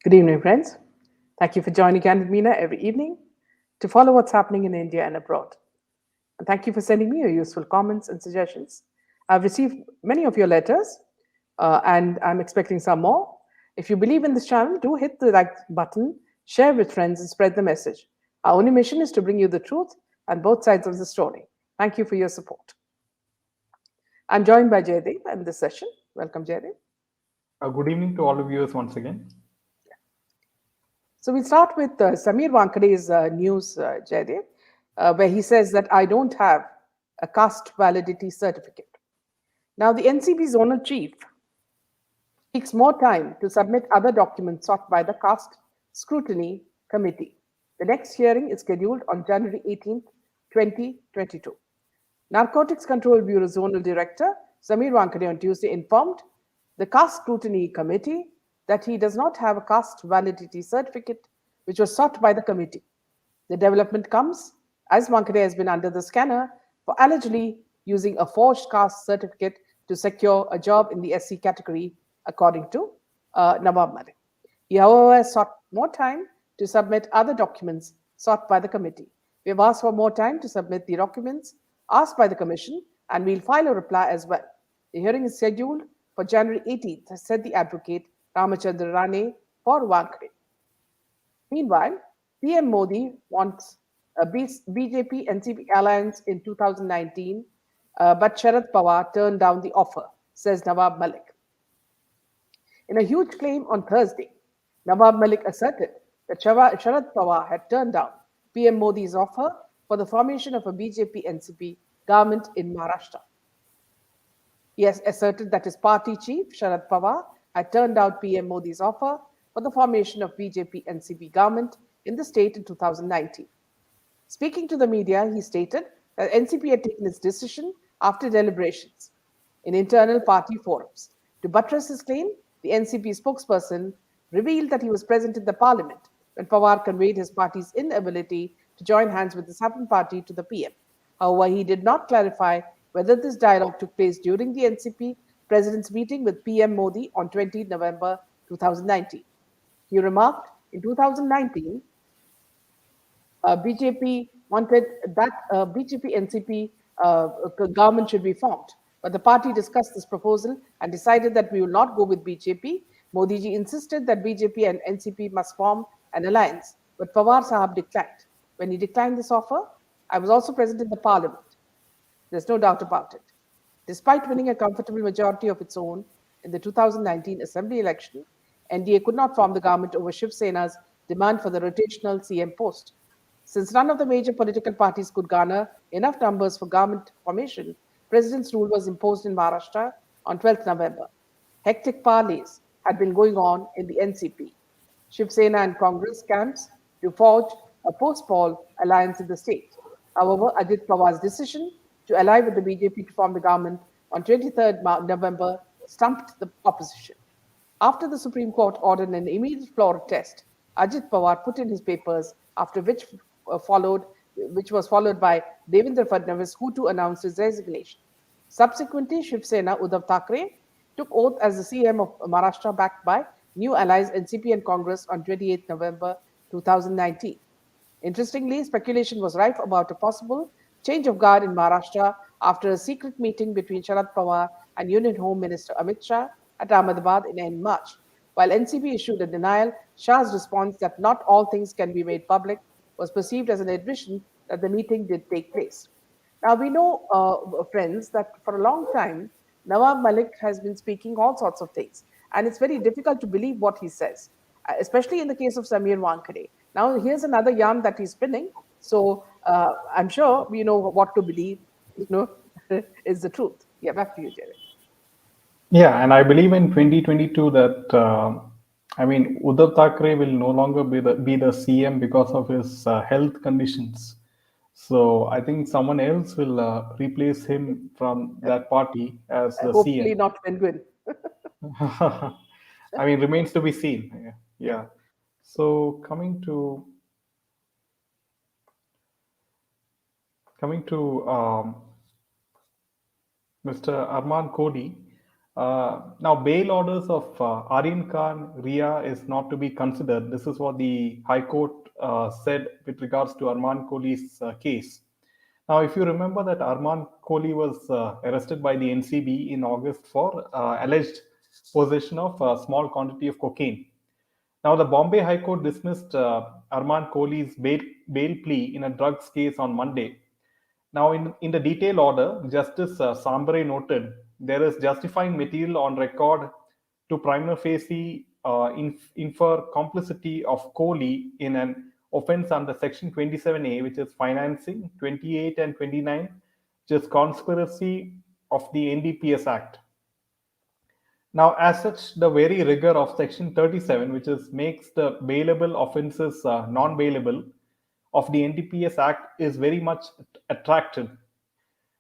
Good evening, friends. Thank you for joining Candid Mina every evening to follow what's happening in India and abroad. And thank you for sending me your useful comments and suggestions. I've received many of your letters, and I'm expecting some more. If you believe in this channel, do hit the like button, share with friends, and spread the message. Our only mission is to bring you the truth and both sides of the story. Thank you for your support. I'm joined by Jaydev in this session. Welcome, Jaydev. Good evening to all the viewers once again. So we'll start with Samir Wankhade's news, Jaydev, where he says that I don't have a caste validity certificate. Now, the NCB zonal chief seeks more time to submit other documents sought by the caste scrutiny committee. The next hearing is scheduled on January 18th, 2022. Narcotics Control Bureau Zonal Director Samir Wankhede on Tuesday informed the caste scrutiny committee that he does not have a caste validity certificate, which was sought by the committee. The development comes as Wankhede has been under the scanner for allegedly using a forged caste certificate to secure a job in the SC category, according to Nawab Malik. He, however, sought more time to submit other documents sought by the committee. We have asked for more time to submit the documents asked by the Commission, and we'll file a reply as well. The hearing is scheduled for January 18th, said the advocate Ramachandra Rane for Wankhede. Meanwhile, PM Modi wants a BJP NCP alliance in 2019, but Sharad Pawar turned down the offer, says Nawab Malik. In a huge claim on Thursday, Nawab Malik asserted that Sharad Pawar had turned down PM Modi's offer for the formation of a BJP NCP government in Maharashtra. He has asserted that his party chief, Sharad Pawar, had turned down PM Modi's offer for the formation of BJP NCP government in the state in 2019. Speaking to the media, he stated that NCP had taken its decision after deliberations in internal party forums. To buttress his claim, the NCP spokesperson revealed that he was present in the parliament when Pawar conveyed his party's inability to join hands with the Sapan party to the PM. However, he did not clarify whether this dialogue took place during the NCP president's meeting with PM Modi on 20 November 2019. He remarked, in 2019, BJP wanted that BJP NCP government should be formed. But the party discussed this proposal and decided that we will not go with BJP. Modi ji insisted that BJP and NCP must form an alliance, but Pawar Sahab declined. When he declined this offer, I was also present in the parliament. There's no doubt about it. Despite winning a comfortable majority of its own in the 2019 assembly election, NDA could not form the government over Shiv Sena's demand for the rotational CM post. Since none of the major political parties could garner enough numbers for government formation, President's rule was imposed in Maharashtra on 12th November. Hectic parleys had been going on in the NCP, Shiv Sena and Congress camps to forge a post-poll alliance in the state. However, Ajit Pawar's decision to ally with the BJP to form the government on 23rd November stumped the opposition. After the Supreme Court ordered an immediate floor test, Ajit Pawar put in his papers, after which was followed by Devendra Fadnavis, who too announced his resignation. Subsequently, Shiv Sena Uddhav Thackeray took oath as the CM of Maharashtra, backed by new allies NCP and Congress on 28 November 2019. Interestingly, speculation was rife about a possible change of guard in Maharashtra after a secret meeting between Sharad Pawar and Union Home Minister Amit Shah at Ahmedabad in end March. While NCP issued a denial, Shah's response that not all things can be made public was perceived as an admission that the meeting did take place. Now, we know, friends, that for a long time, Nawab Malik has been speaking all sorts of things, and it's very difficult to believe what he says, especially in the case of Samir Wankhede. Now, here's another yarn that he's spinning, so I'm sure we know what to believe, is the truth. Yeah, back to you, Jerry. Yeah, and I believe in 2022 that Uddhav Thackeray will no longer be the CM because of his health conditions. So I think someone else will replace him from that party as the Hopefully CM. not Penguin. Remains to be seen. Yeah. Yeah. Yeah. So coming to Mr. Armaan Kohli, Now, bail orders of Aryan Khan, Ria is not to be considered. This is what the High Court said with regards to Armaan Kohli's case. Now, if you remember that Armaan Kohli was arrested by the NCB in August for alleged possession of a small quantity of cocaine. Now, the Bombay High Court dismissed Armaan Kohli's bail plea in a drugs case on Monday. Now, in the detail order, Justice Sambre noted there is justifying material on record to prima facie infer complicity of Kohli in an offense under Section 27A, which is financing, 28 and 29, which is conspiracy of the NDPS Act. Now, as such, the very rigor of Section 37, which is makes the bailable offences non-bailable of the NDPS Act, is very much attractive.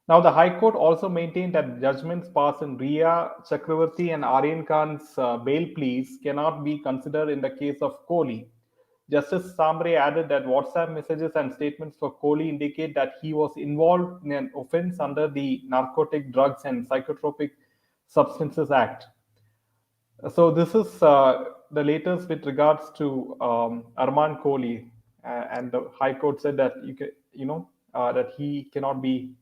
Now, the High Court also maintained that judgments passed in Ria Chakravarti and Aryan Khan's bail pleas cannot be considered in the case of Kohli. Justice Sambre added that WhatsApp messages and statements for Kohli indicate that he was involved in an offense under the Narcotic Drugs and Psychotropic Substances Act. So this is the latest with regards to Armaan Kohli, and the High Court said that that he cannot be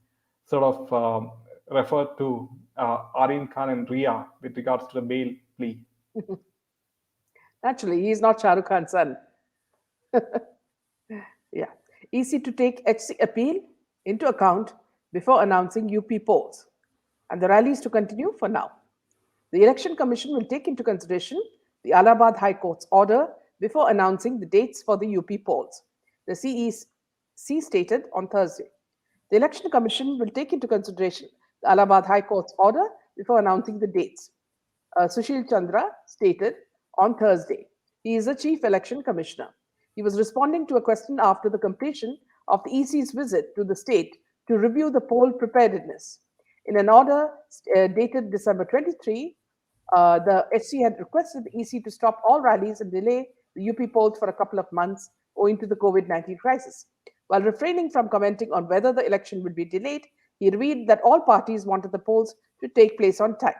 sort of referred to Aryan Khan and Ria with regards to the bail plea. Naturally, he is not Shah Rukh Khan's son. Yeah. Easy to take HC appeal into account before announcing UP polls, and the rallies to continue for now. The Election Commission will take into consideration the Allahabad High Court's order before announcing the dates for the UP polls, the CEC stated on Thursday. The Election Commission will take into consideration the Allahabad High Court's order before announcing the dates, Sushil Chandra stated on Thursday. He is the Chief Election Commissioner. He was responding to a question after the completion of the EC's visit to the state to review the poll preparedness. In an order dated December 23, the HC had requested the EC to stop all rallies and delay the UP polls for a couple of months owing to the COVID-19 crisis. While refraining from commenting on whether the election would be delayed, he revealed that all parties wanted the polls to take place on time.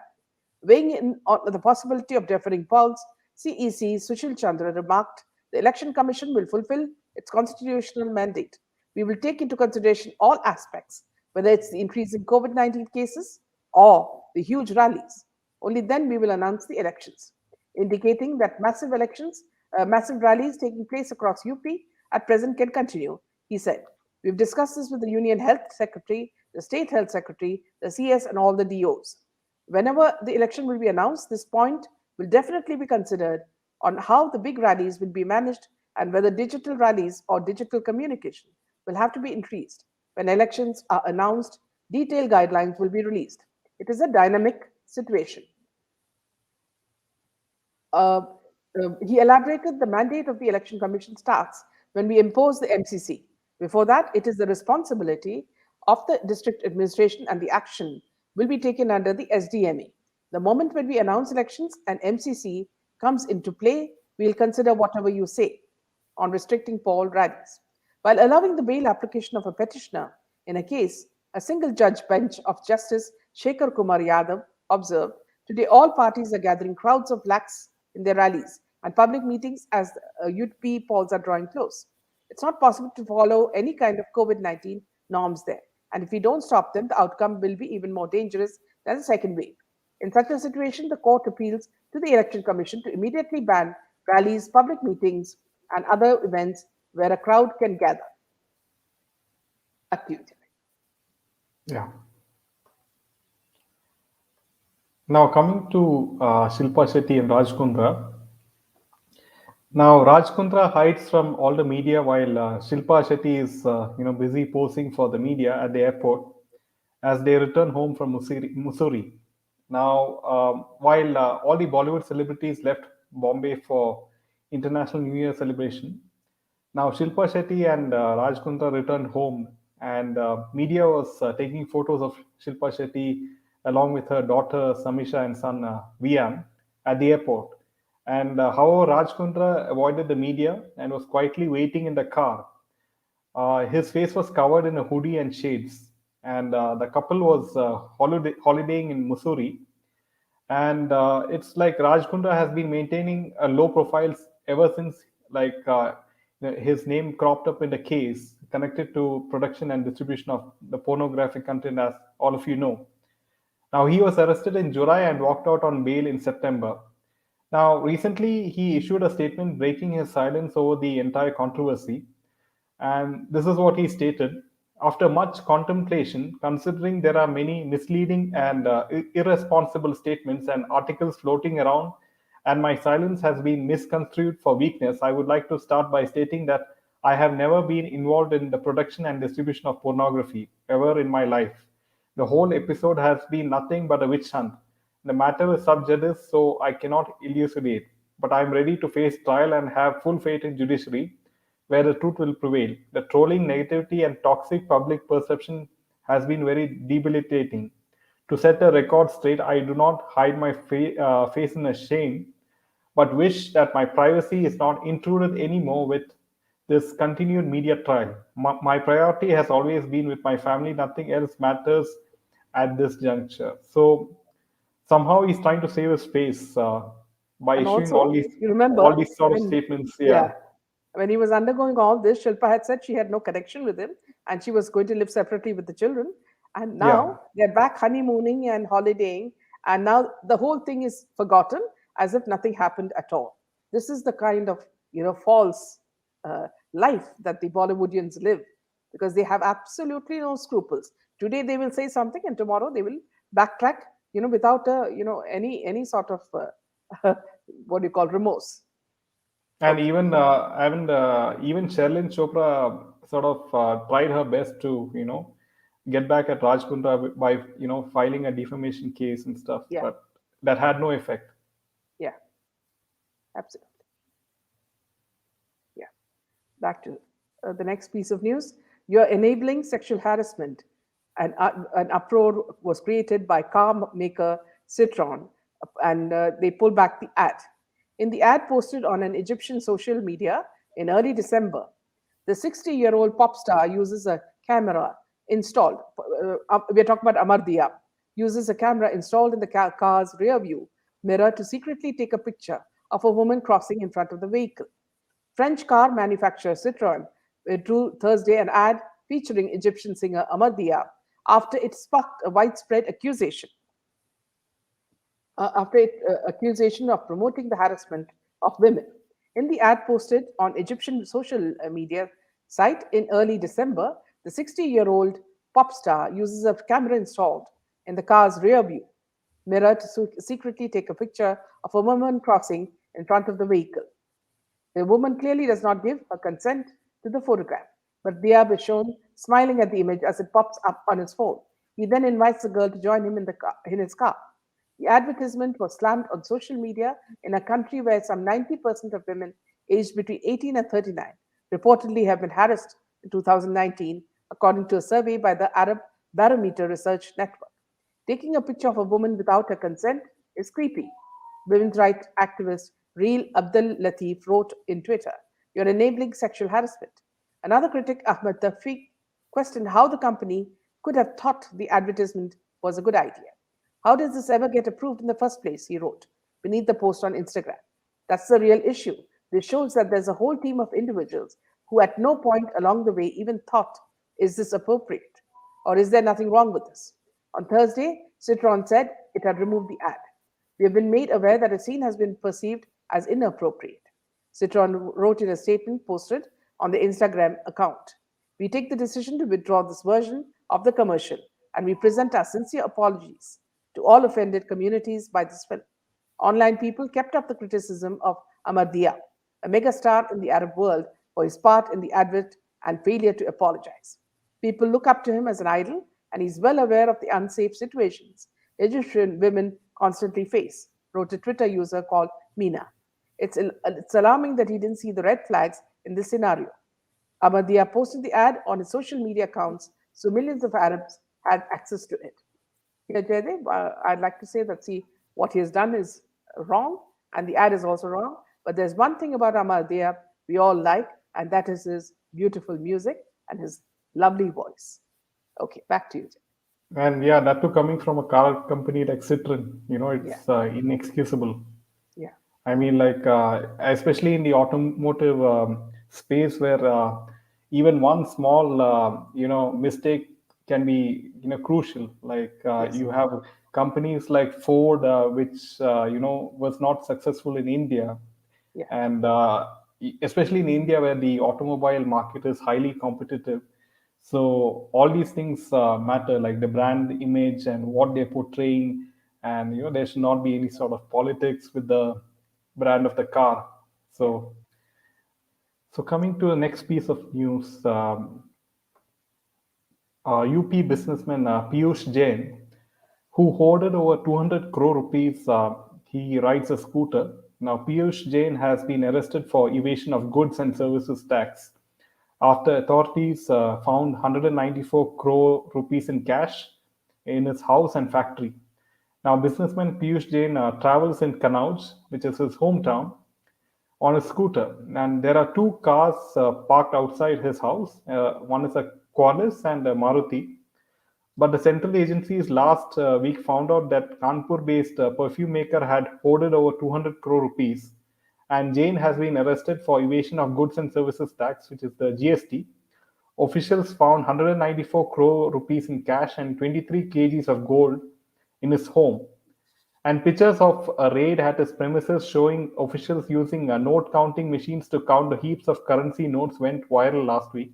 Weighing in on the possibility of deferring polls, CEC Sushil Chandra remarked, the Election Commission will fulfill its constitutional mandate. We will take into consideration all aspects, whether it's the increasing COVID-19 cases or the huge rallies. Only then we will announce the elections, indicating that massive rallies taking place across UP at present can continue, he said. We've discussed this with the Union Health Secretary, the State Health Secretary, the CS, and all the DOs. Whenever the election will be announced, this point will definitely be considered on how the big rallies will be managed and whether digital rallies or digital communication will have to be increased. When elections are announced, detailed guidelines will be released. It is a dynamic situation. Uh, he elaborated the mandate of the Election Commission starts when we impose the MCC. Before that, it is the responsibility of the district administration and the action will be taken under the SDMA. The moment when we announce elections and MCC comes into play, we'll consider whatever you say on restricting poll rallies. While allowing the bail application of a petitioner in a case, a single judge bench of Justice Shekhar Kumar Yadav observed, today all parties are gathering crowds of lakhs in their rallies and public meetings as UP polls are drawing close. It's not possible to follow any kind of COVID-19 norms there. And if we don't stop them, the outcome will be even more dangerous than the second wave. In such a situation, the court appeals to the Election Commission to immediately ban rallies, public meetings, and other events where a crowd can gather. Back to you, Jay. Yeah. Now coming to Shilpa Shetty and Raj Kundra. Now Raj Kundra hides from all the media while Shilpa Shetty is busy posing for the media at the airport as they return home from Mussoorie. Now, while all the Bollywood celebrities left Bombay for International New Year celebration, now Shilpa Shetty and Raj Kundra returned home, and media was taking photos of Shilpa Shetty along with her daughter Samisha and son Vian at the airport. And however, Raj Kundra avoided the media and was quietly waiting in the car. His face was covered in a hoodie and shades, and the couple was holidaying in Mussoorie. and it's like Raj Kundra has been maintaining a low profile ever since, like his name cropped up in the case connected to production and distribution of the pornographic content, as all of you know. Now, he was arrested in July and walked out on bail in September. Now, recently, he issued a statement breaking his silence over the entire controversy. And this is what he stated. After much contemplation, considering there are many misleading and irresponsible statements and articles floating around, and my silence has been misconstrued for weakness, I would like to start by stating that I have never been involved in the production and distribution of pornography ever in my life. The whole episode has been nothing but a witch hunt. The matter is sub judice, so I cannot elucidate. But I am ready to face trial and have full faith in judiciary, where the truth will prevail. The trolling, negativity, and toxic public perception has been very debilitating. To set the record straight, I do not hide my face in a shame, but wish that my privacy is not intruded anymore with this continued media trial. My priority has always been with my family. Nothing else matters at this juncture. So somehow he's trying to save his face by And issuing also, you remember all these sort of when, statements. yeah, Yeah, when he was undergoing all this, Shilpa had said she had no connection with him and she was going to live separately with the children. And yeah. now they're back honeymooning and holidaying, and now the whole thing is forgotten as if nothing happened at all. This is the kind of false uh, life that the Bollywoodians live, because they have absolutely no scruples. Today they will say something, and tomorrow they will backtrack, without any sort of what do you call remorse. And Okay. even Sherlyn Chopra sort of tried her best to get back at Raj Kundra by filing a defamation case and stuff, Yeah. but that had no effect. Yeah. Absolutely. Yeah. Back to the next piece of news. You're enabling sexual harassment. An uproar was created by car maker Citroen, and they pulled back the ad. In the ad posted on an Egyptian social media in early December, the 60-year-old pop star uses a camera installed. We're talking about Amar Diya. Uses a camera installed in the car's rear view mirror to secretly take a picture of a woman crossing in front of the vehicle. French car manufacturer Citroen drew Thursday an ad featuring Egyptian singer Amar Diab after it sparked a widespread accusation of promoting the harassment of women. In the ad posted on Egyptian social media site in early December, the 60-year-old pop star uses a camera installed in the car's rear view mirror to secretly take a picture of a woman crossing in front of the vehicle. The woman clearly does not give her consent to the photograph, but Diab is shown smiling at the image as it pops up on his phone. He then invites the girl to join him in his car. The advertisement was slammed on social media in a country where some 90% of women aged between 18 and 39 reportedly have been harassed in 2019, according to a survey by the Arab Barometer Research Network. Taking a picture of a woman without her consent is creepy. Women's rights activist Reel Abdul Latif wrote in Twitter, "You're enabling sexual harassment." Another critic, Ahmed Tawfiq, questioned how the company could have thought the advertisement was a good idea. "How does this ever get approved in the first place?" he wrote beneath the post on Instagram. "That's the real issue. This shows that there's a whole team of individuals who at no point along the way even thought, is this appropriate? Or is there nothing wrong with this?" On Thursday, Citroen said it had removed the ad. "We have been made aware that a scene has been perceived as inappropriate," Citroen wrote in a statement posted on the Instagram account. "We take the decision to withdraw this version of the commercial, and we present our sincere apologies to all offended communities by this film." Online people kept up the criticism of Ahmad Diab, a megastar in the Arab world, for his part in the advert and failure to apologize. People look up to him as an idol, and he's well aware of the unsafe situations Egyptian women constantly face, wrote a Twitter user called Mina. It's alarming that he didn't see the red flags in this scenario. Ahmadiyya posted the ad on his social media accounts so millions of Arabs had access to it. Here, Jaydev, I'd like to say that, see, what he has done is wrong, and the ad is also wrong. But there's one thing about Ahmadiyya we all like, and that is his beautiful music and his lovely voice. Okay, back to you, Jay. And yeah, that too coming from a car company like Citroen, Yeah, it's inexcusable. yeah, I mean, like, especially in the automotive space where even one small, mistake can be, crucial. Like, yes, you have companies like Ford, which, was not successful in India. yeah, And especially in India, where the automobile market is highly competitive. So all these things matter, like the brand image and what they're portraying, and there should not be any sort of politics with the brand of the car. yeah. So coming to the next piece of news, UP businessman Piyush Jain, who hoarded over 200 crore rupees. He rides a scooter. Now, Piyush Jain has been arrested for evasion of goods and services tax after authorities found 194 crore rupees in cash in his house and factory. Now, businessman Piyush Jain travels in Kannauj, which is his hometown, on a scooter. And there are two cars parked outside his house. One is a Qualis and a Maruti. But the central agencies last week found out that Kanpur based perfume maker had hoarded over 200 crore rupees. And Jain has been arrested for evasion of goods and services tax, which is the GST. Officials found 194 crore rupees in cash and 23 kgs of gold in his home. And pictures of a raid at his premises showing officials using note counting machines to count the heaps of currency notes went viral last week.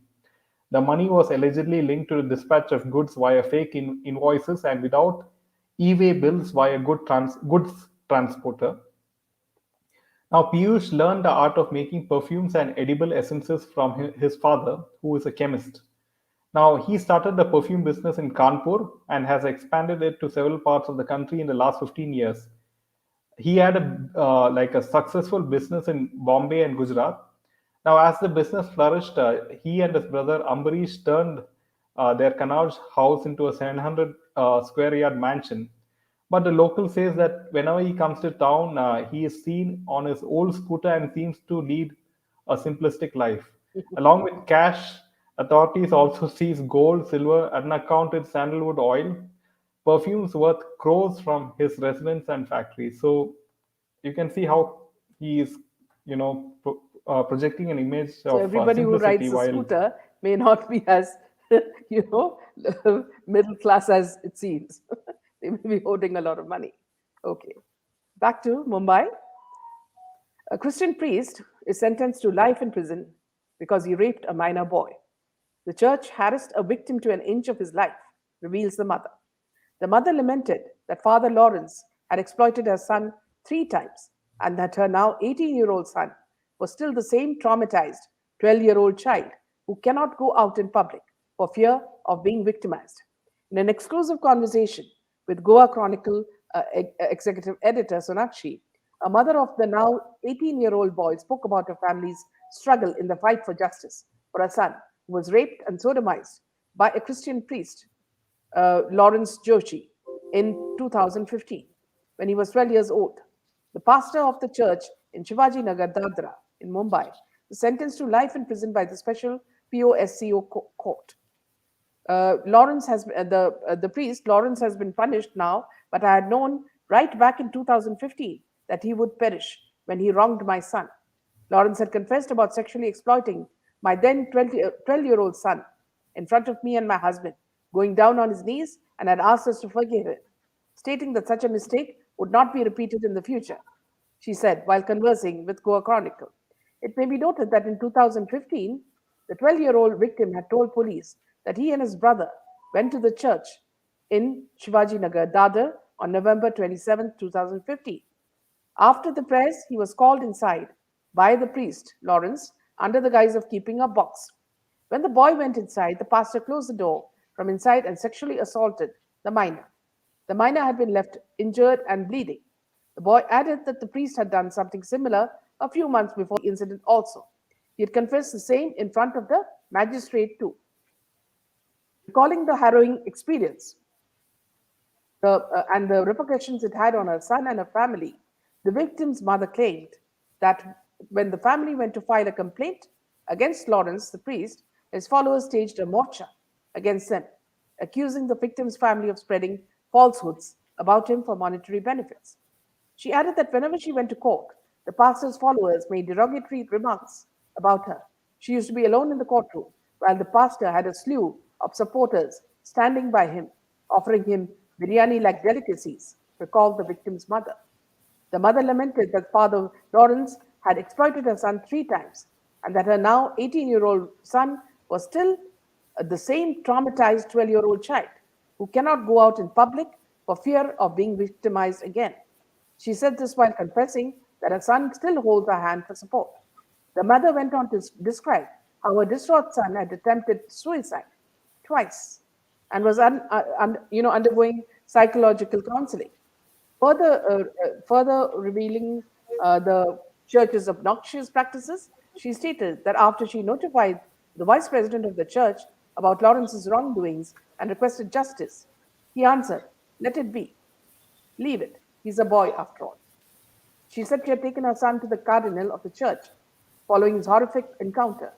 The money was allegedly linked to the dispatch of goods via fake invoices and without e-way bills via goods transporter. Now, Piyush learned the art of making perfumes and edible essences from his father, who is a chemist. Now, he started the perfume business in Kanpur and has expanded it to several parts of the country in the last 15 years. He had a successful business in Bombay and Gujarat. Now, as the business flourished, he and his brother Ambarish turned their Kannauj house into a 700 square yard mansion. But the local says that whenever he comes to town, he is seen on his old scooter and seems to lead a simplistic life. Along with cash, authorities also seize gold, silver, unaccounted sandalwood oil, perfumes worth crores from his residence and factories. So you can see how he is, projecting an image So of everybody who simplicity rides a while. scooter may not be as, you know, middle class as it seems. They may be holding a lot of money. Okay. Back to Mumbai. A Christian priest is sentenced to life in prison because he raped a minor boy. The church harassed a victim to an inch of his life, reveals the mother. The mother lamented that Father Lawrence had exploited her son 3 times and that her now 18-year-old son was still the same traumatized 12-year-old child who cannot go out in public for fear of being victimized. In an exclusive conversation with Goa Chronicle executive editor Sonakshi, a mother of the now 18-year-old boy spoke about her family's struggle in the fight for justice for her son who was raped and sodomized by a Christian priest, Lawrence Joshi, in 2015 when he was 12 years old. The pastor of the church in Shivaji Nagar, Dadra, in Mumbai, was sentenced to life in prison by the special POSCO court. The priest Lawrence has been punished now, but I had known right back in 2015 that he would perish when he wronged my son. Lawrence had confessed about sexually exploiting my then 12-year-old son in front of me and my husband, going down on his knees and had asked us to forgive him, stating that such a mistake would not be repeated in the future, she said while conversing with Goa Chronicle. It may be noted that in 2015, the 12-year-old victim had told police that he and his brother went to the church in Shivaji Nagar, Dadar, on November 27, 2015. After the prayers, he was called inside by the priest, Lawrence, under the guise of keeping a box. When the boy went inside, the pastor closed the door from inside and sexually assaulted the minor. The minor had been left injured and bleeding. The boy added that the priest had done something similar a few months before the incident also. He had confessed the same in front of the magistrate too. Recalling the harrowing experience and the repercussions it had on her son and her family, the victim's mother claimed that when the family went to file a complaint against Lawrence, the priest, his followers staged a morcha against them. accusing the victim's family of spreading falsehoods about him for monetary benefits. She added that whenever she went to court, the pastor's followers made derogatory remarks about her. She used to be alone in the courtroom, while the pastor had a slew of supporters standing by him, offering him biryani like delicacies, recalled the victim's mother. The mother lamented that Father Lawrence had exploited her son 3 times and that her now 18-year-old son was still the same traumatized 12-year-old child who cannot go out in public for fear of being victimized again. She said this while confessing that her son still holds her hand for support. The mother went on to describe how her distraught son had attempted suicide twice and was undergoing psychological counseling. Further revealing the church's obnoxious practices, she stated that after she notified the vice president of the church about Lawrence's wrongdoings and requested justice, he answered, "Let it be. Leave it. He's a boy after all." She said she had taken her son to the cardinal of the church following his horrific encounter.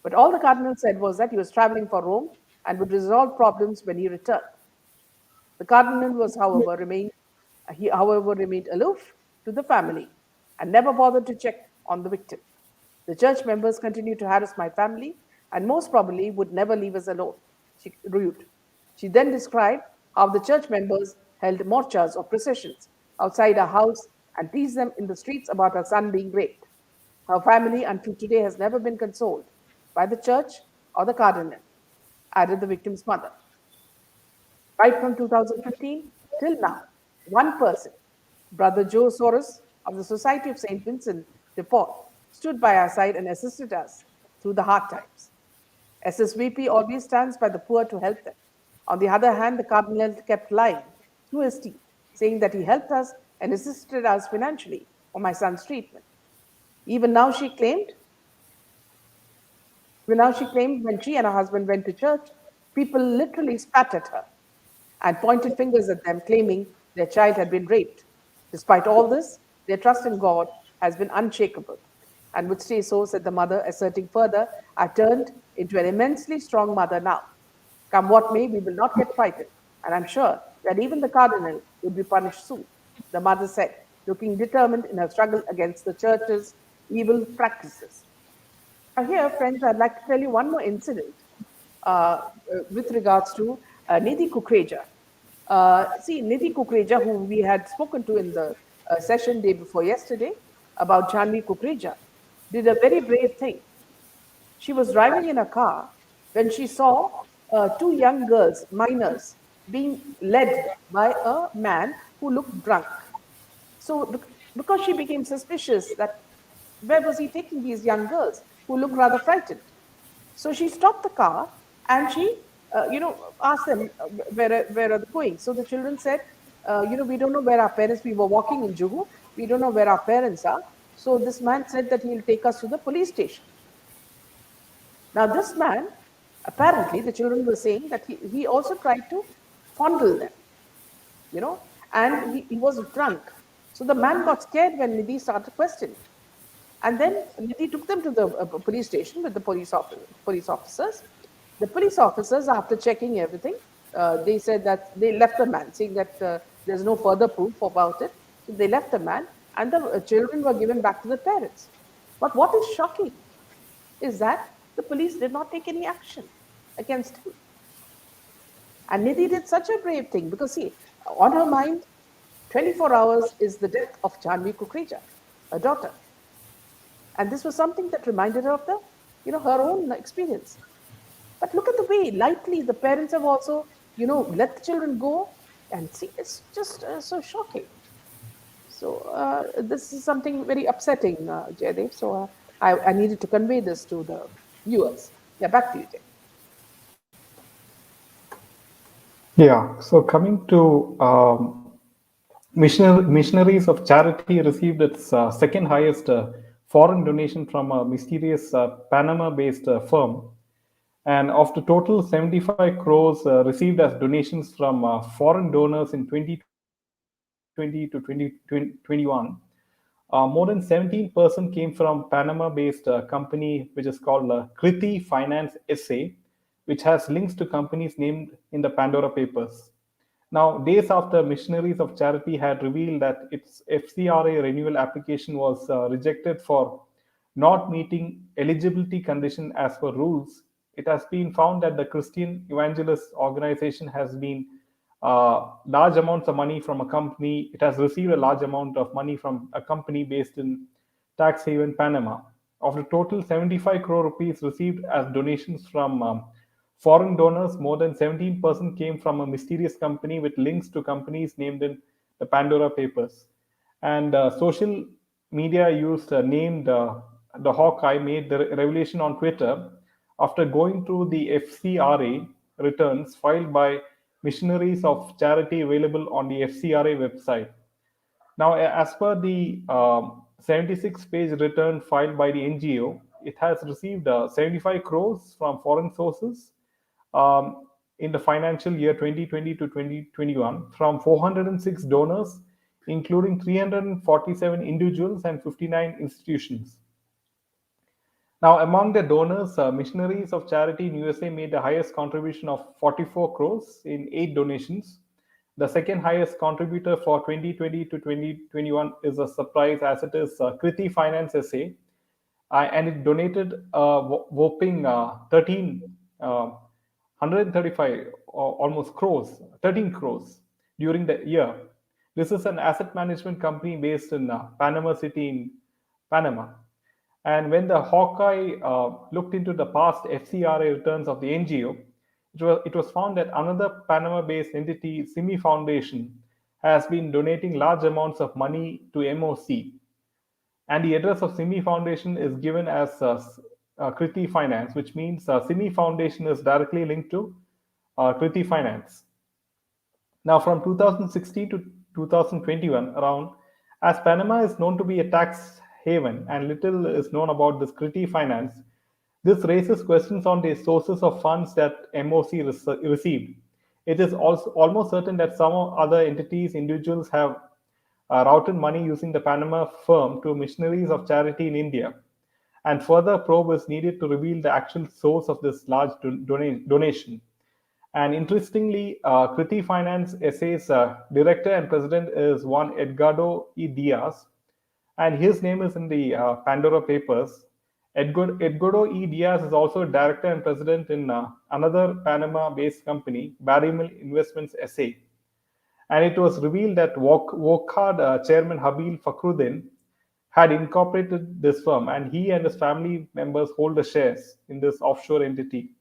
But all the cardinal said was that he was traveling for Rome and would resolve problems when he returned. The cardinal however, remained aloof to the family and never bothered to check on the victim. The church members continued to harass my family and most probably would never leave us alone, she rued. She then described how the church members held morchas or processions outside her house and teased them in the streets about her son being raped. Her family until today has never been consoled by the church or the cardinal, added the victim's mother. Right from 2015 till now, one person, Brother Joe Soros of the Society of St. Vincent de Paul, stood by our side and assisted us through the hard times. SSVP always stands by the poor to help them. On the other hand, the Cardinal kept lying through his teeth, saying that he helped us and assisted us financially for my son's treatment. Even now, she claimed when she and her husband went to church, people literally spat at her and pointed fingers at them, claiming their child had been raped. Despite all this, their trust in God has been unshakable and would stay so, said the mother, asserting further, "I turned into an immensely strong mother now. Come what may, we will not get frightened, and I'm sure that even the cardinal will be punished soon," the mother said, looking determined in her struggle against the church's evil practices. Now, here, friends, I'd like to tell you one more incident with regards to Nidhi Kukreja. See, Nidhi Kukreja, who we had spoken to in the session day before yesterday about Janvi Kukreja, did a very brave thing. She was driving in a car when she saw two young girls, minors, being led by a man who looked drunk. So, because she became suspicious that where was he taking these young girls who looked rather frightened? So she stopped the car and she, asked them where are they going. So the children said, we don't know where our parents. We were walking in Juhu. We don't know where our parents are. So this man said that he'll take us to the police station. Now this man, apparently, the children were saying that he also tried to fondle them, and he was drunk. So the man got scared when Nidhi started questioning. And then Nidhi took them to the police station with the police officers. The police officers, after checking everything, they said that they left the man, saying that there's no further proof about it. So they left the man, and the children were given back to the parents. But what is shocking is that the police did not take any action against him. And Nidhi did such a brave thing because, see, on her mind, 24 hours is the death of Janvi Kukreja, her daughter. And this was something that reminded her of her own experience. But look at the way lightly the parents have also, let the children go. And see, it's just so shocking. So this is something very upsetting, Jaydev. So I needed to convey this to the viewers. Yeah, back to you, Jay. Yeah, so coming to Missionaries of Charity received its second highest foreign donation from a mysterious Panama based firm. And of the total 75 crores received as donations from foreign donors in 2020 to 2021, more than 17% came from Panama based company which is called Kriti Finance SA, which has links to companies named in the Pandora Papers. Now, days after Missionaries of Charity had revealed that its FCRA renewal application was rejected for not meeting eligibility condition as per rules, it has been found that the Christian Evangelist organization has been large amounts of money from a company. It has received a large amount of money from a company based in tax haven Panama. Of the total 75 crore rupees received as donations from foreign donors, more than 17% came from a mysterious company with links to companies named in the Pandora Papers. And social media used named the Hawkeye made the revelation on Twitter after going through the FCRA returns filed by missionaries of charity available on the FCRA website. Now, as per the 76-page return filed by the NGO, it has received 75 crores from foreign sources in the financial year 2020 to 2021 from 406 donors, including 347 individuals and 59 institutions. Now, among the donors, Missionaries of Charity in USA made the highest contribution of 44 crores in 8 donations. The second highest contributor for 2020 to 2021 is a surprise, as it is Kriti Finance SA, and it donated a whopping 135 almost crores, 13 crores during the year. This is an asset management company based in Panama City in Panama. And when the Hawkeye looked into the past FCRA returns of the NGO, it was found that another Panama-based entity, Simi Foundation, has been donating large amounts of money to MOC. And the address of Simi Foundation is given as Kriti Finance, which means Simi Foundation is directly linked to Kriti Finance. Now, from 2016 to 2021, around, as Panama is known to be a tax haven and little is known about this Kriti Finance, this raises questions on the sources of funds that MOC received. It is also almost certain that some other entities, individuals have routed money using the Panama firm to missionaries of charity in India. And further probe is needed to reveal the actual source of this large donation. And interestingly, Kriti Finance SA's director and president is one Edgardo E. Diaz, and his name is in the Pandora Papers. Edgardo E. Diaz is also director and president in another Panama-based company, Barrymore Investments SA. And it was revealed that Wokhard chairman Habil Fakhruddin had incorporated this firm, and he and his family members hold the shares in this offshore entity.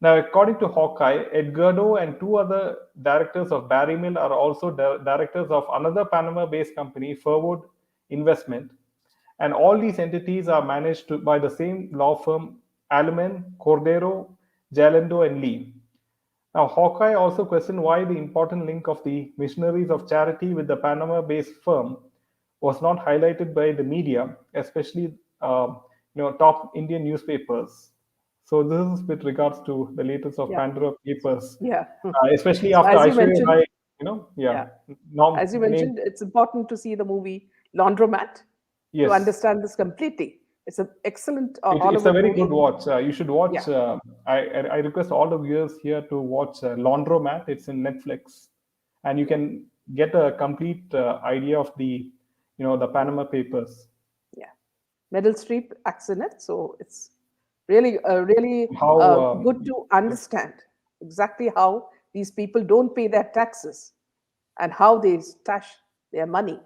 Now, according to Hawkeye, Edgardo and two other directors of Barrymore are also directors of another Panama-based company, Furwood Investment, and all these entities are managed by the same law firm, Alumen, Cordero, Jalendo, and Lee. Now, Hawkeye also questioned why the important link of the Missionaries of Charity with the Panama-based firm was not highlighted by the media, especially top Indian newspapers. So this is with regards to the latest of Yeah. Pandora Papers, Yeah. especially So after as you Aishwarya mentioned, Rai, yeah, as you name. mentioned, it's important to see the movie Laundromat to Yes, understand this completely. It's an excellent it's a Hollywood very good movie. watch. You should Yeah, watch. I request all the viewers here to watch Laundromat. It's in Netflix, and you yeah, can get a complete idea of the Panama Papers. yeah. Meryl Streep acts in it, so it's really How good to understand exactly how these people don't pay their taxes and how they stash their money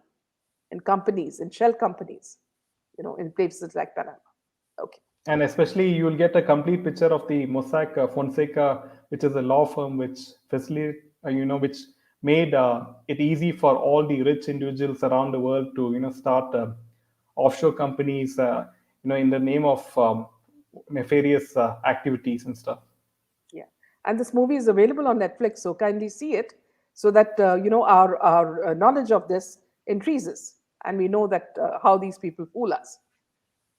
in companies, in shell companies, in places like Panama. Okay. and especially you will get a complete picture of the Mossack Fonseca, which is a law firm which which made it easy for all the rich individuals around the world to start offshore companies, in the name of nefarious activities and stuff. Yeah, and this movie is available on Netflix, so kindly see it so that our knowledge of this increases, and we know that how these people fool us.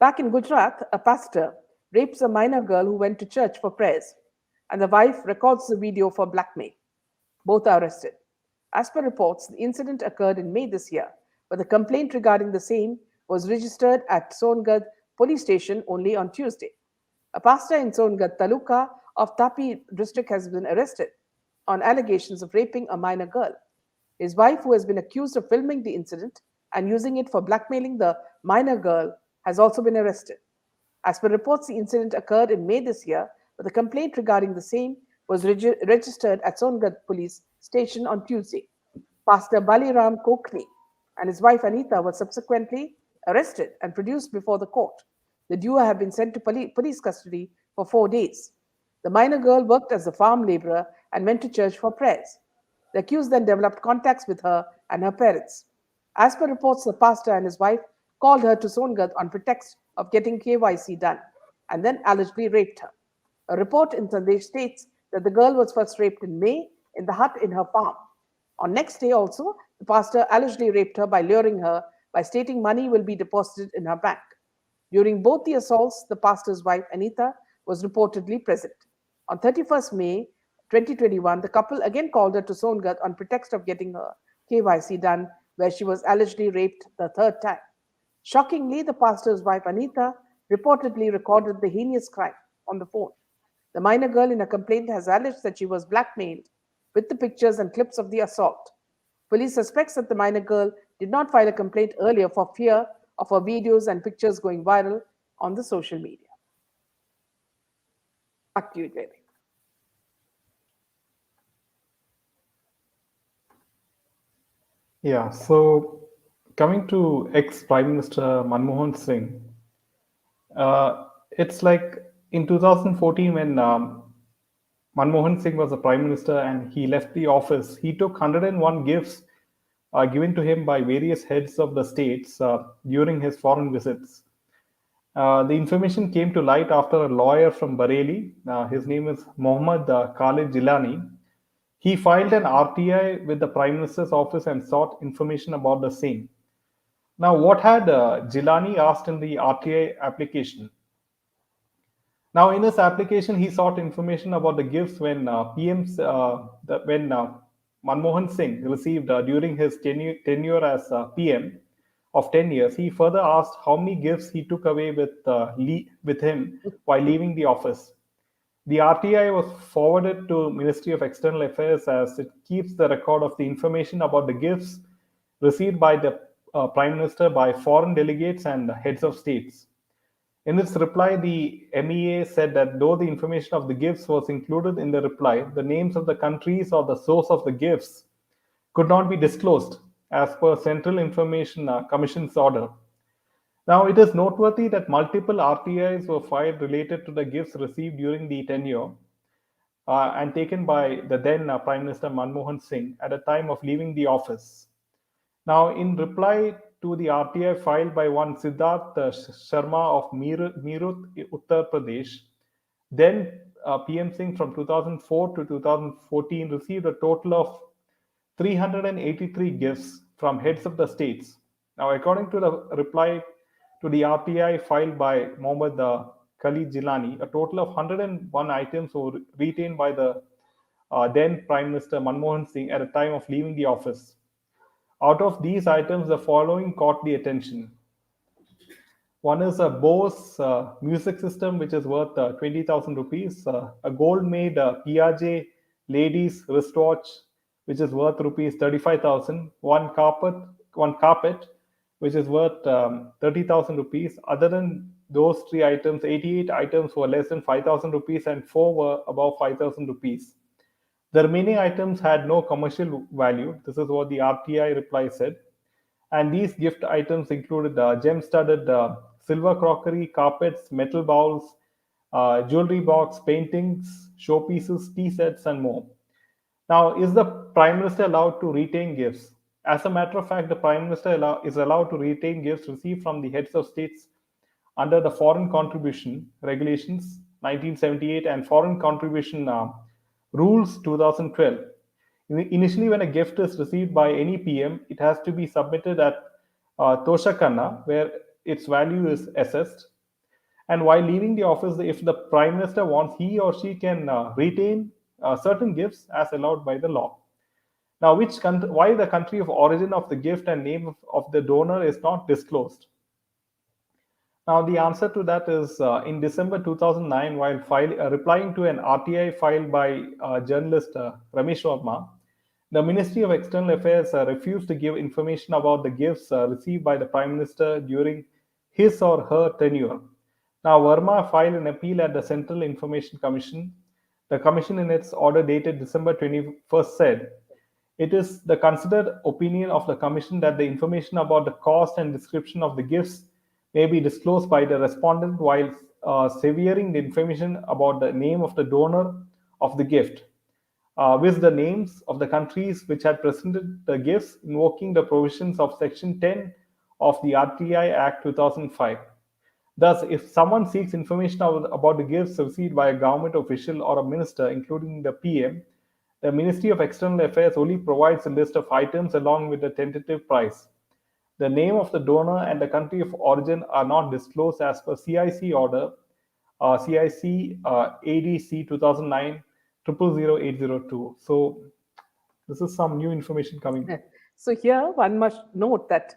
Back in Gujarat, a pastor rapes a minor girl who went to church for prayers, and the wife records the video for blackmail. Both are arrested. As per reports, the incident occurred in May this year, but the complaint regarding the same was registered at Songad police station only on Tuesday. A pastor in Songad Taluka of Tapi district has been arrested on allegations of raping a minor girl. His wife, who has been accused of filming the incident and using it for blackmailing the minor girl, has also been arrested. As per reports, the incident occurred in May this year, but the complaint regarding the same was registered at Songad police station on Tuesday. Pastor Baliram Kokli and his wife Anita were subsequently arrested and produced before the court. The duo have been sent to police custody for 4 days. The minor girl worked as a farm laborer and went to church for prayers. The accused then developed contacts with her and her parents. As per reports, the pastor and his wife called her to Songad on pretext of getting KYC done and then allegedly raped her. A report in Sandesh states that the girl was first raped in May in the hut in her farm. On next day also, the pastor allegedly raped her by luring her by stating money will be deposited in her bank. During both the assaults, the pastor's wife Anita was reportedly present. On 31st May 2021, the couple again called her to Songat on pretext of getting her KYC done, where she was allegedly raped the third time. Shockingly, the pastor's wife Anita reportedly recorded the heinous crime on the phone. The minor girl in a complaint has alleged that she was blackmailed with the pictures and clips of the assault. Police suspects that the minor girl did not file a complaint earlier for fear of her videos and pictures going viral on the social media. Back to you, Jaideep. Yeah, so coming to ex-Prime Minister Manmohan Singh, it's like in 2014 when Manmohan Singh was the Prime Minister and he left the office, he took 101 gifts given to him by various heads of the states during his foreign visits. The information came to light after a lawyer from Bareilly, his name is Mohammad Khalid Jilani. He filed an RTI with the Prime Minister's office and sought information about the same. Now, what had Jilani asked in the RTI application? Now, in his application, he sought information about the gifts when when Manmohan Singh received during his tenure as PM of 10 years. He further asked how many gifts he took away with him while leaving the office. The RTI was forwarded to Ministry of External Affairs as it keeps the record of the information about the gifts received by the Prime Minister by foreign delegates and heads of states. In its reply, the MEA said that though the information of the gifts was included in the reply, the names of the countries or the source of the gifts could not be disclosed as per Central Information Commission's order. Now, it is noteworthy that multiple RTIs were filed related to the gifts received during the tenure and taken by the then Prime Minister Manmohan Singh at the time of leaving the office. Now, in reply to the RTI filed by one Siddharth Sharma of Meerut, Uttar Pradesh, then PM Singh from 2004 to 2014 received a total of 383 gifts from heads of the states. Now, according to the reply to the RTI filed by Mohammad Khalid Jilani, a total of 101 items were retained by the then Prime Minister Manmohan Singh at the time of leaving the office. Out of these items, the following caught the attention. One is a Bose music system, which is worth 20,000 rupees. A gold-made Piaget ladies wristwatch, which is worth rupees 35,000. One carpet, which is worth 30,000 rupees. Other than those three items, 88 items were less than 5,000 rupees, and 4 were above 5,000 rupees. The remaining items had no commercial value. This is what the RTI reply said. And these gift items included gem-studded silver crockery, carpets, metal bowls, jewelry box, paintings, showpieces, tea sets, and more. Now, is the Prime Minister allowed to retain gifts? As a matter of fact, the Prime Minister is allowed to retain gifts received from the heads of states under the Foreign Contribution Regulations 1978 and Foreign Contribution Rules 2012. Initially, when a gift is received by any PM, it has to be submitted at Toshakanna, where its value is assessed. And while leaving the office, if the Prime Minister wants, he or she can retain certain gifts as allowed by the law. Now, why the country of origin of the gift and name of the donor is not disclosed. Now, the answer to that is in December 2009, while replying to an RTI filed by journalist Ramesh Verma, the Ministry of External Affairs refused to give information about the gifts received by the Prime Minister during his or her tenure. Now, Verma filed an appeal at the Central Information Commission. The commission, in its order dated December 21st, said it is the considered opinion of the Commission that the information about the cost and description of the gifts may be disclosed by the respondent while severing the information about the name of the donor of the gift, with the names of the countries which had presented the gifts, invoking the provisions of Section 10 of the RTI Act 2005. Thus, if someone seeks information about the gifts received by a government official or a minister, including the PM, the Ministry of External Affairs only provides a list of items along with the tentative price. The name of the donor and the country of origin are not disclosed as per CIC order CIC ADC 2009 000802. So this is some new information coming. So here one must note that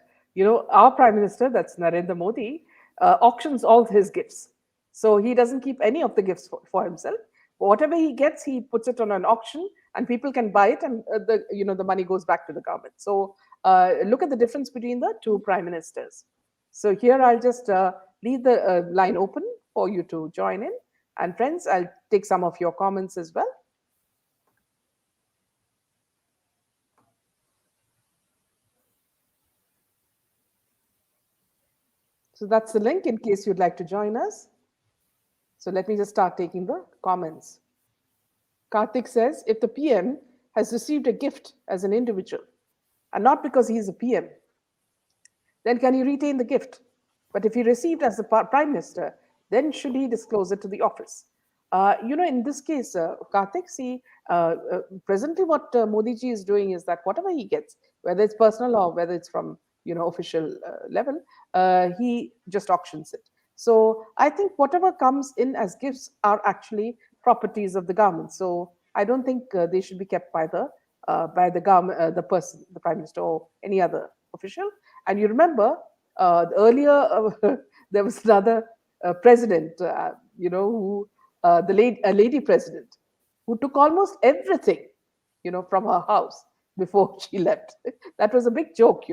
our Prime Minister, that's Narendra Modi, auctions all his gifts. So he doesn't keep any of the gifts for himself. Whatever he gets, he puts it on an auction, and people can buy it, and the money goes back to the government. So look at the difference between the two prime ministers. So here I'll just leave the line open for you to join in, and friends, I'll take some of your comments as well. So that's the link in case you'd like to join us. So let me just start taking the comments. Karthik says, if the PM has received a gift as an individual, and not because he is a PM, then can he retain the gift? But if he received as the Prime Minister, then should he disclose it to the office? In this case, Karthik, see, presently what Modi ji is doing is that whatever he gets, whether it's personal or whether it's from official level, he just auctions it. So I think whatever comes in as gifts are actually properties of the government. So I don't think they should be kept by the government, the person, the Prime Minister or any other official. And you remember earlier there was another president, who a lady president who took almost everything, from her house before she left. That was a big joke.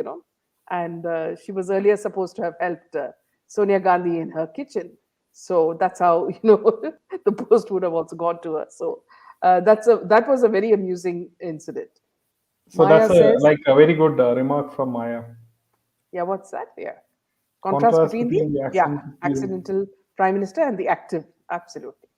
And she was earlier supposed to have helped Sonia Gandhi in her kitchen. So that's how the post would have also gone to her. So that was a very amusing incident. So Maya that's says, like a very good remark from Maya. yeah, what's that? Yeah. Contrast Contrast between the, between the yeah, accidental. accidental prime minister and the active. Absolutely.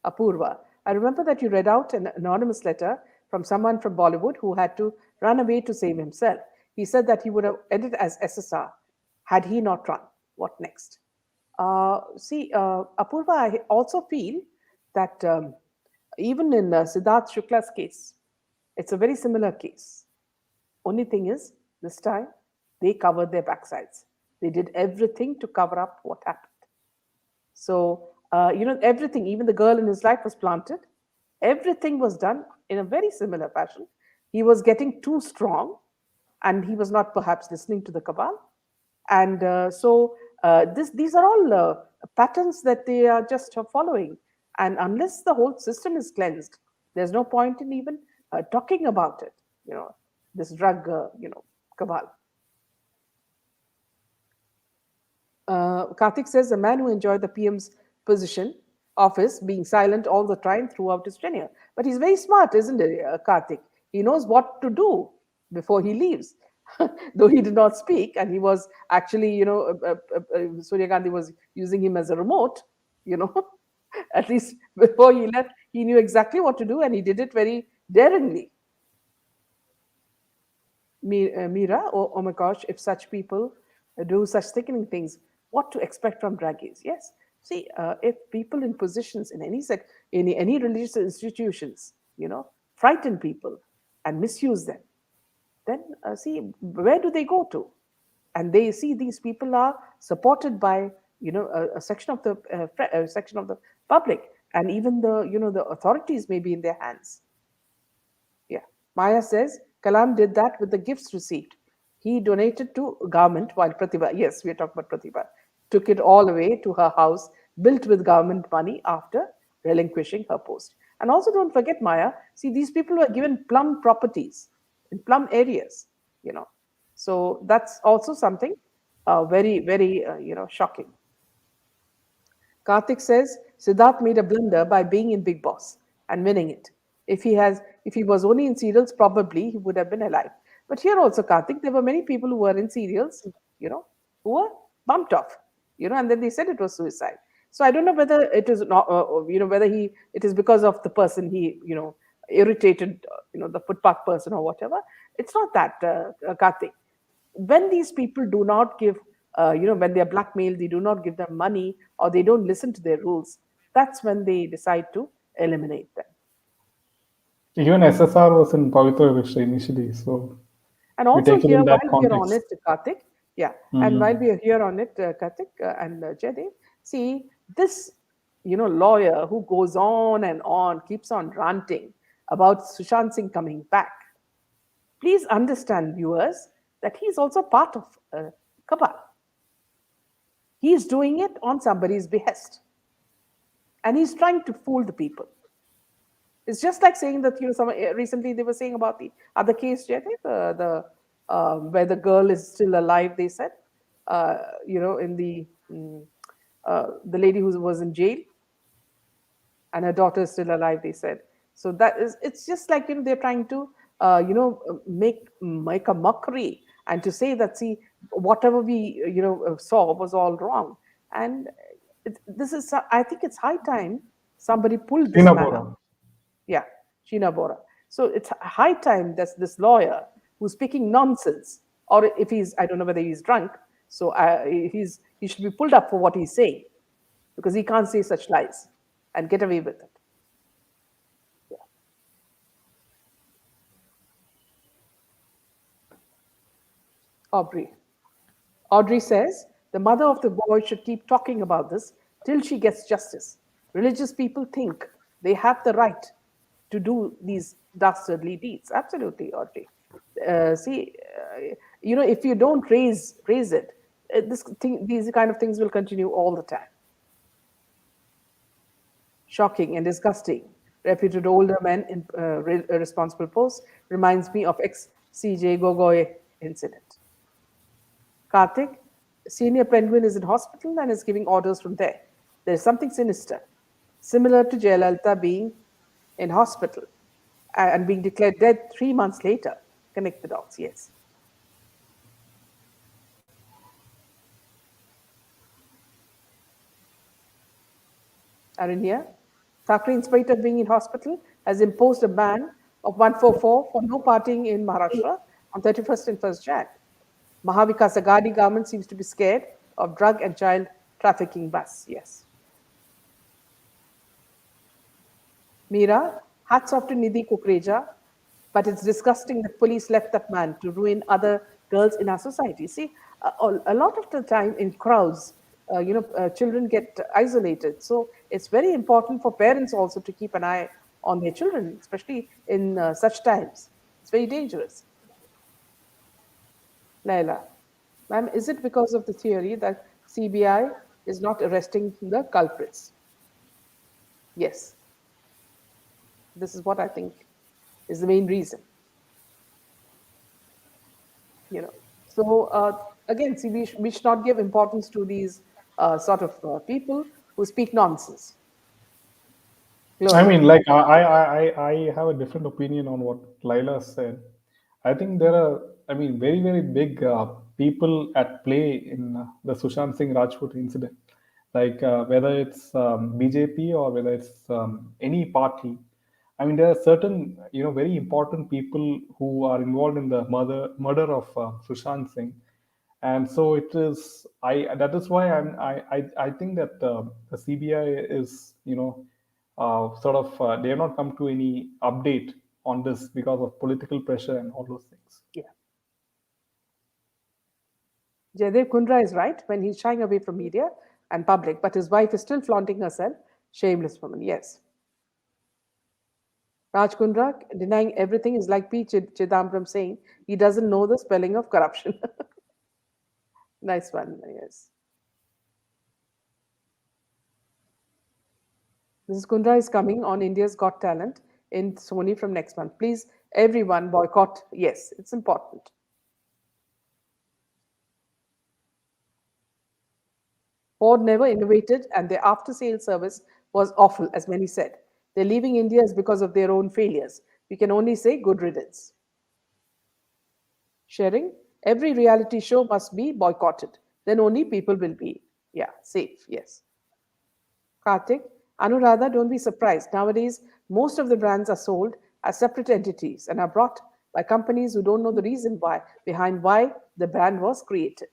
Apurva, I remember that you read out an anonymous letter from someone from Bollywood who had to run away to save himself. He said that he would have ended as SSR had he not run. What next? Apurva, I also feel that even in Siddharth Shukla's case, it's a very similar case. Only thing is, this time they covered their backsides. They did everything to cover up what happened. So, everything, even the girl in his life was planted. Everything was done in a very similar fashion. He was getting too strong and he was not perhaps listening to the cabal. And these are all patterns that they are just following. And unless the whole system is cleansed, there's no point in even talking about it, this drug, cabal. Karthik says, a man who enjoyed the PM's position, office, being silent all the time throughout his tenure. But he's very smart, isn't he, Karthik? He knows what to do before he leaves. Though he did not speak, and he was actually, Sonia Gandhi was using him as a remote, at least before he left, he knew exactly what to do, and he did it very daringly. Mira, oh my gosh, if such people do such sickening things, what to expect from draggies? Yes. See, if people in positions in any religious institutions, frighten people and misuse them, then see, where do they go to? And they see these people are supported by a section of the public, and even the authorities may be in their hands. Yeah. Maya says Kalam did that with the gifts received. He donated to government while Pratibha, yes, we are talking about Pratibha, took it all away to her house built with government money after relinquishing her post. And also don't forget, Maya, see, these people were given plum properties in plum areas, you know. So that's also something very, very, shocking. Karthik says Siddharth made a blunder by being in Big Boss and winning it. If he was only in serials, probably he would have been alive. But here also, Karthik, there were many people who were in serials, who were bumped off, and then they said it was suicide. So I don't know whether it is not, whether it is because of the person he, irritated, the footpath person or whatever. It's not that, Karthik. When these people do not give, when they are blackmailed, they do not give them money or they don't listen to their rules, that's when they decide to eliminate them. Even SSR was in Pavitra Rishta initially, so And we also take it here, in that while we are on context. it, Karthik, yeah, and while Mm. we are here on it, Karthik and Jaydev, see, this, lawyer who goes on and on, keeps on ranting about Sushant Singh coming back, please understand, viewers, that he's also part of cabal. He's doing it on somebody's behest, and he's trying to fool the people. It's just like saying that, recently they were saying about the other case, Jaydev, where the girl is still alive. They said, in the lady who was in jail, and her daughter is still alive. They said, so that is, it's just like, they're trying to make a mockery and to say that, see, whatever we saw was all wrong. And this is, I think it's high time somebody pulled this Sheena man Bora. up. Yeah, Sheena Bora. So it's high time that this lawyer who's speaking nonsense, or if he's, I don't know whether he's drunk, so he should be pulled up for what he's saying, because he can't say such lies and get away with it. Yeah. Aubrey. Audrey says the mother of the boy should keep talking about this till she gets justice. Religious people think they have the right to do these dastardly deeds. Absolutely, Audrey. See, if you don't raise it, these kind of things will continue all the time. Shocking and disgusting. Reputed older men in responsible posts reminds me of ex CJ Gogoi incident. Karthik, senior penguin is in hospital and is giving orders from there. There is something sinister, similar to Jayalalitha being in hospital and being declared dead 3 months later. Connect the dots, yes. Are in here? Thackeray, in spite of being in hospital, has imposed a ban of 144 for no partying in Maharashtra on 31st and 1st Jan. Mahavikas Agadi government seems to be scared of drug and child trafficking bus. Yes. Meera, hats off to Nidhi Kukreja, but it's disgusting that police left that man to ruin other girls in our society. See, a lot of the time in crowds, children get isolated. So it's very important for parents also to keep an eye on their children, especially in such times. It's very dangerous. Laila, ma'am, is it because of the theory that CBI is not arresting the culprits? Yes, this is what I think is the main reason. you know so again, see, we should not give importance to these sort of people who speak nonsense. I Gloria. mean, like I have a different opinion on what Laila said. I think there are, I mean, very very big people at play in the Sushant Singh Rajput incident. Like whether it's BJP or whether it's any party. I mean, there are certain very important people who are involved in the murder of Sushant Singh, and so it is. I that is why I think that the CBI is sort of they have not come to any update on this because of political pressure and all those things. Yeah, Jaidev Kundra is right when he's shying away from media and public, but his wife is still flaunting herself. Shameless woman, yes. Raj Kundra denying everything is like P. Chidambaram saying he doesn't know the spelling of corruption. Nice one, yes. Mrs. Kundra is coming on India's Got Talent in Sony from next month. Please, everyone, boycott. Yes, it's important. Ford never innovated, and their after sales service was awful, as many said. They're leaving India is because of their own failures. We can only say good riddance. Sharing, every reality show must be boycotted. Then only people will be, yeah, safe. Yes. Karthik, Anuradha, don't be surprised. Nowadays, most of the brands are sold as separate entities and are brought by companies who don't know the reason why behind why the brand was created.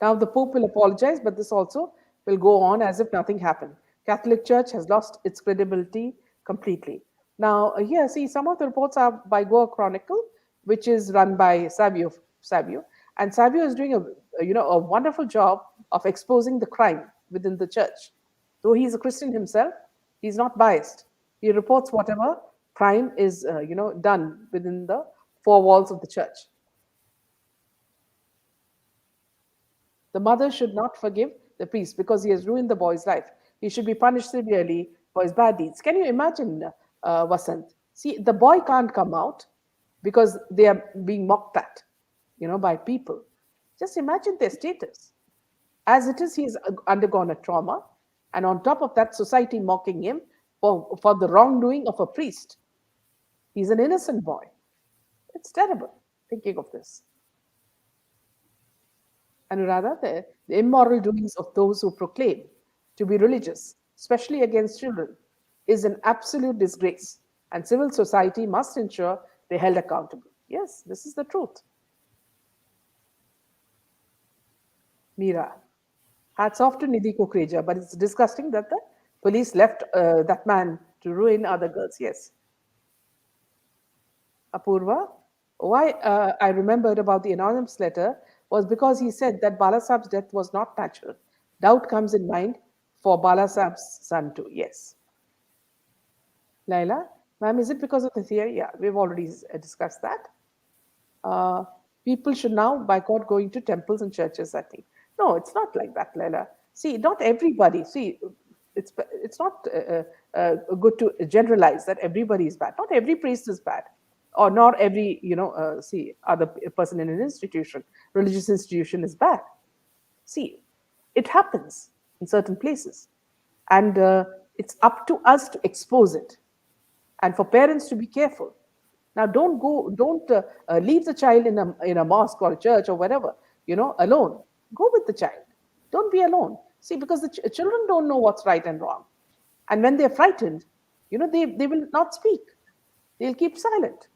Now the Pope will apologize, but this also will go on as if nothing happened. Catholic Church has lost its credibility completely. Now, here, see, some of the reports are by Goa Chronicle, which is run by Savio, and Savio is doing a wonderful job of exposing the crime within the church. Though he's a Christian himself, he's not biased. He reports whatever crime is, done within the four walls of the church. The mother should not forgive the priest because he has ruined the boy's life. He should be punished severely for his bad deeds. Can you imagine, Vasant? See, the boy can't come out because they are being mocked at, by people. Just imagine their status. As it is, he's undergone a trauma, and on top of that, society mocking him for the wrongdoing of a priest. He's an innocent boy. It's terrible thinking of this. Anuradha, the immoral doings of those who proclaim to be religious, especially against children, is an absolute disgrace, and civil society must ensure they're held accountable. Yes, this is the truth. Meera. Hats off to Nidhi Kukreja, but it's disgusting that the police left that man to ruin other girls. Yes. Apurva, why I remembered about the anonymous letter was because he said that Balasab's death was not natural. Doubt comes in mind for Balasab's son too. Yes. Laila, ma'am, is it because of the theory? Yeah, we've already discussed that. Uh, People should now boycott going to temples and churches, I think. No, it's not like that, Laila. See, not everybody. See, it's not good to generalize that everybody is bad. Not every priest is bad, or not every other person in an institution, religious institution is bad. See, it happens in certain places, and it's up to us to expose it, and for parents to be careful. Now, don't leave the child in a mosque or a church or whatever, alone. Go with the child. Don't be alone. See, because the children don't know what's right and wrong, and when they're frightened, they will not speak. They'll keep silent.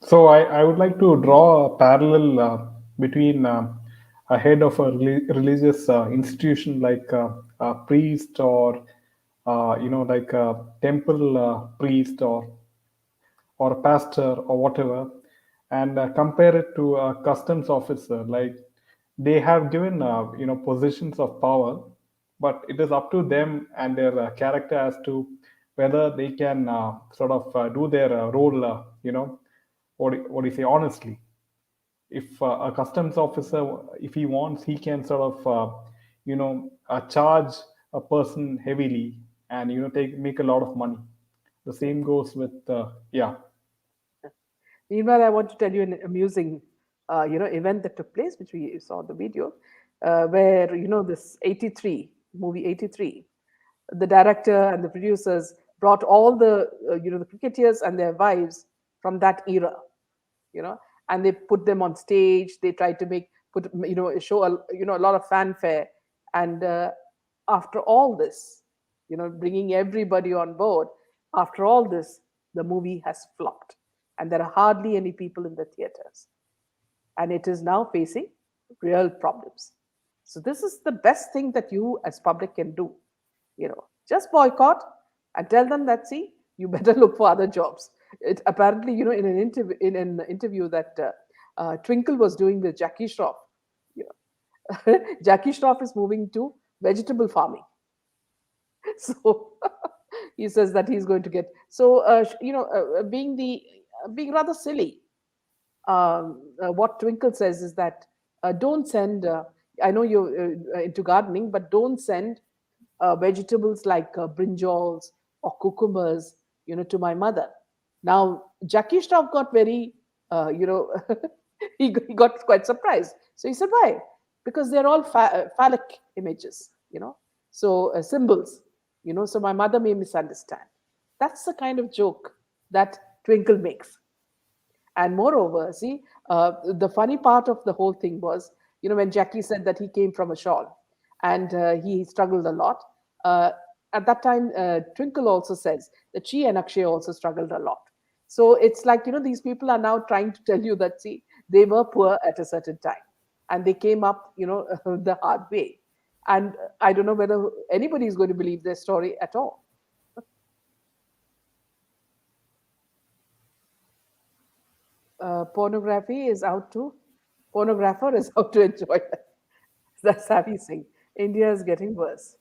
So I would like to draw a parallel between a head of a religious institution like a priest or like a temple priest or a pastor or whatever, and compare it to a customs officer. Like they have given positions of power, but it is up to them and their character as to whether they can sort of do their role. What do you say, honestly. If a customs officer, if he wants, he can sort of charge a person heavily and take make a lot of money. The same goes with yeah. Meanwhile, I want to tell you an amusing, event that took place, which we saw the video, where this 83 movie 83, the director and the producers brought all the cricketers and their wives from that era, you know, and they put them on stage. They tried to show a lot of fanfare, and after all this, bringing everybody on board. After all this, the movie has flopped, and there are hardly any people in the theaters, and it is now facing real problems. So this is the best thing that you as public can do. Just boycott and tell them that, see, you better look for other jobs. It apparently, in an interview that Twinkle was doing with Jackie Shroff, you Jackie Shroff is moving to vegetable farming. So he says that he's going to get so being rather silly. What Twinkle says is that don't send. I know you're into gardening, but don't send vegetables like brinjals or cucumbers, to my mother. Now Jackie Shroff got very, he got quite surprised. So he said, "Why?" Because they're all phallic images, so symbols, So my mother may misunderstand. That's the kind of joke that Twinkle makes. And moreover, see, the funny part of the whole thing was, when Jackie said that he came from a shawl and he struggled a lot. Uh, at that time, Twinkle also says that she and Akshay also struggled a lot. So it's like, these people are now trying to tell you that, see, they were poor at a certain time and they came up, the hard way. And I don't know whether anybody is going to believe their story at all. Pornography is out to Pornographer is out to enjoy it. That's Savvy Singh. India is getting worse.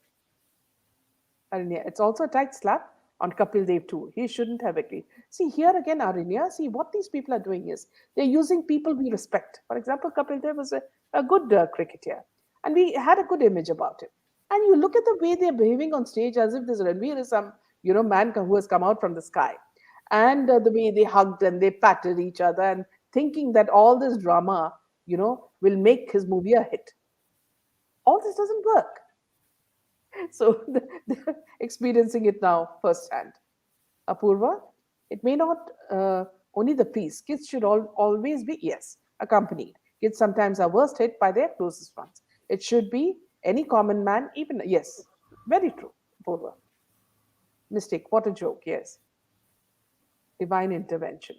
Arinya, it's also a tight slap on Kapil Dev too. He shouldn't have agreed. See, here again, Arinya, see what these people are doing is they're using people we respect. For example, Kapil Dev was a good cricketer, and we had a good image about him. And you look at the way they're behaving on stage as if this Ranveer is some, man who has come out from the sky. And the way they hugged and they patted each other and thinking that all this drama, will make his movie a hit. All this doesn't work. So they're experiencing it now firsthand. Apurva, it may not only the piece. Kids should always be, yes, accompanied. Kids sometimes are worst hit by their closest ones. It should be any common man, even, yes, very true, Apurva. Mistake, what a joke, yes. Divine intervention.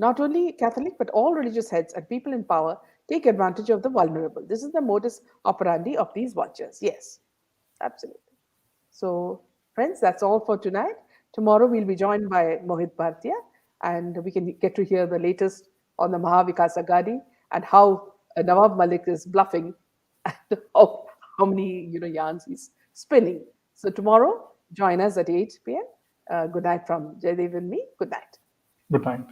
Not only Catholic, but all religious heads and people in power take advantage of the vulnerable. This is the modus operandi of these vultures. Yes, absolutely. So, friends, that's all for tonight. Tomorrow we'll be joined by Mohit Bhartia, and we can get to hear the latest on the Mahavikas Agadi and how Nawab Malik is bluffing and how many yarns he's spinning. So tomorrow, join us at 8 p.m. Good night from Jaydev and me. Good night. Good night.